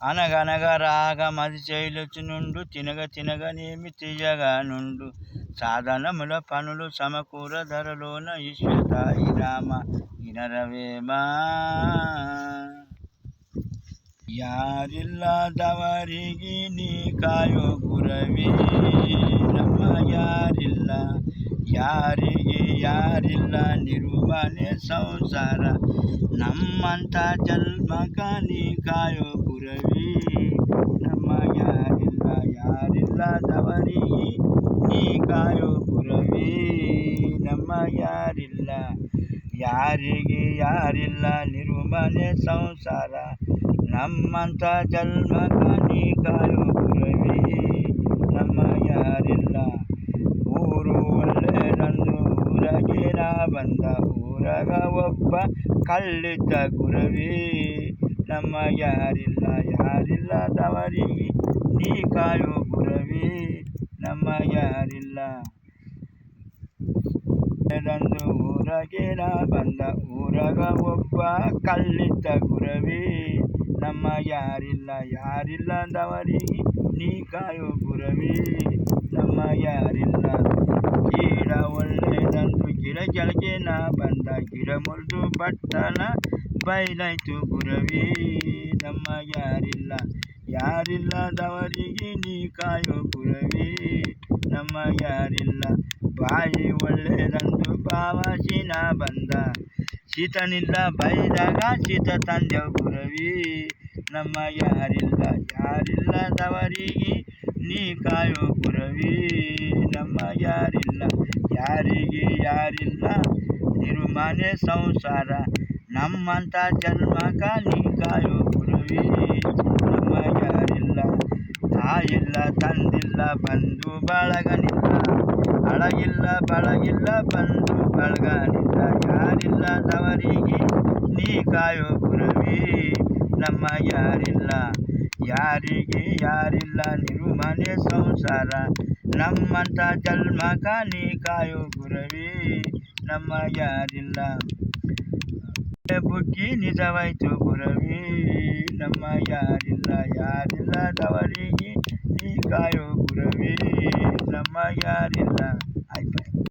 అనగనగా రాగ మది నుండు తినగ తినగ నేమి తీయగా నుండు సాధనముల పనులు సమకూర ధరలోన ఈశ్వతాయి రామ ఇనరవేమా ಯಾರಿಲ್ಲದವರಿಗೆ ನೀ ಕಾಯೋ ಗುರವೇ ನಮ್ಮ ಯಾರಿಲ್ಲ ಯಾರಿಗೆ ಯಾರಿಲ್ಲ ನಿರುಮನೆ ಸಂಸಾರ ನಮ್ಮಂತ ಜನ್ಮಕ ನೀ ಕಾಯೋ ಗುರವೇ ನಮ್ಮ ಯಾರಿಲ್ಲ ಯಾರಿಲ್ಲದವರಿಗೆ ನೀ ಕಾಯೋ ಗುರವೇ ನಮ್ಮ ಯಾರಿಲ್ಲ ಯಾರಿಗೆ ಯಾರಿಲ್ಲ ನಿರುಮನೆ ಸಂಸಾರ ನಮ್ಮಂತ ಜನ್ಮಕ ನೀ ಕಾಯೋ ಗುರವೇ ನಮ್ಮ ಯಾರಿಲ್ಲ ಊರು ಒಳ್ಳೆಯದೊಂದು ಊರಗೆ ನಾ ಬಂದ ಊರಗ ಒಬ್ಬ ಕಳ್ಳಿದ್ದ ಗುರವೇ ನಮ್ಮ ಯಾರಿಲ್ಲ ಯಾರಿಲ್ಲದವರಿಗೆ ನೀ ಕಾಯೋ ಗುರವೇ ನಮ್ಮ ಯಾರಿಲ್ಲ ದಂದು ಊರಗೆ ನಾ ಬಂದ ಊರಗ ಒಬ್ಬ ಕಳ್ಳಿದ್ದ ಗುರವೇ ನಮ್ಮ ಯಾರಿಲ್ಲ ಯಾರಿಲ್ಲದವರಿಗೆ ನೀ ಕಾಯೋ ಗುರವೇ ನಮ್ಮ ಯಾರಿಲ್ಲ ಗಿಡ ಒಳ್ಳೆಯದಂದು ಗಿಡ ಕೆಳಗೆ ನಾ ಬಂದ ಗಿಡ ಮುರಿದು ಬಟ್ಟನ ಬಯಲಾಯ್ತು ಗುರವೇ ನಮ್ಮ ಯಾರಿಲ್ಲ ಯಾರಿಲ್ಲದವರಿಗೆ ನೀ ಕಾಯೋ ಗುರವೇ ನಮ್ಮ ಯಾರಿಲ್ಲ ಬಾಯಿ ಒಳ್ಳೆಯದಂದು ಬಾವಾಸಿನ ಬಂದ ಶೀತನಿಲ್ಲ ಬೈದಾಗ ಶೀತ ತಂದೆವು ಗುರವೇ ನಮ್ಮ ಯಾರಿಲ್ಲ ಯಾರಿಲ್ಲದವರಿಗೆ ನೀ ಕಾಯೋ ಗುರವೇ ನಮ್ಮ ಯಾರಿಲ್ಲ ಯಾರಿಗೆ ಯಾರಿಲ್ಲ ನಿರುಮನೆ ಸಂಸಾರ ನಮ್ಮಂತ ಜನ್ಮಕ ನೀ ಕಾಯೋ ಗುರವೇ ನಮ್ಮ ಯಾರಿಲ್ಲ ತಾಯಿಲ್ಲ ತಂದಿಲ್ಲ ಬಂಧು ಬಳಗನಿಲ್ಲ ಅಳಗಿಲ್ಲ ಬಳಗಿಲ್ಲ ಬಂಧು ಬಳಗನಿಲ್ಲ ಯಾರಿಲ್ಲದವರಿಗೆ ನೀ ಕಾಯೋ ಗುರವೇ ನಮ್ಮ ಯಾರಿಲ್ಲ ಯಾರಿಗೆ ಯಾರಿಲ್ಲ ನಿರುಮನೆ ಸಂಸಾರ ನಮ್ಮಂತ ಜನ್ಮಕ ನೀ ಕಾಯೋ ಗುರವೇ ನಮ್ಮ ಯಾರಿಲ್ಲ ಬುಗ್ಗಿ ನಿಜವಾಯ್ತು ಗುರವೇ ನಮ್ಮ ಯಾರಿಲ್ಲ ಯಾರಿಲ್ಲದವರಿಗೆ ನೀ ಕಾಯೋ ಗುರವೇ ನಮ್ಮ ಯಾರಿಲ್ಲ ಆಯ್ತು.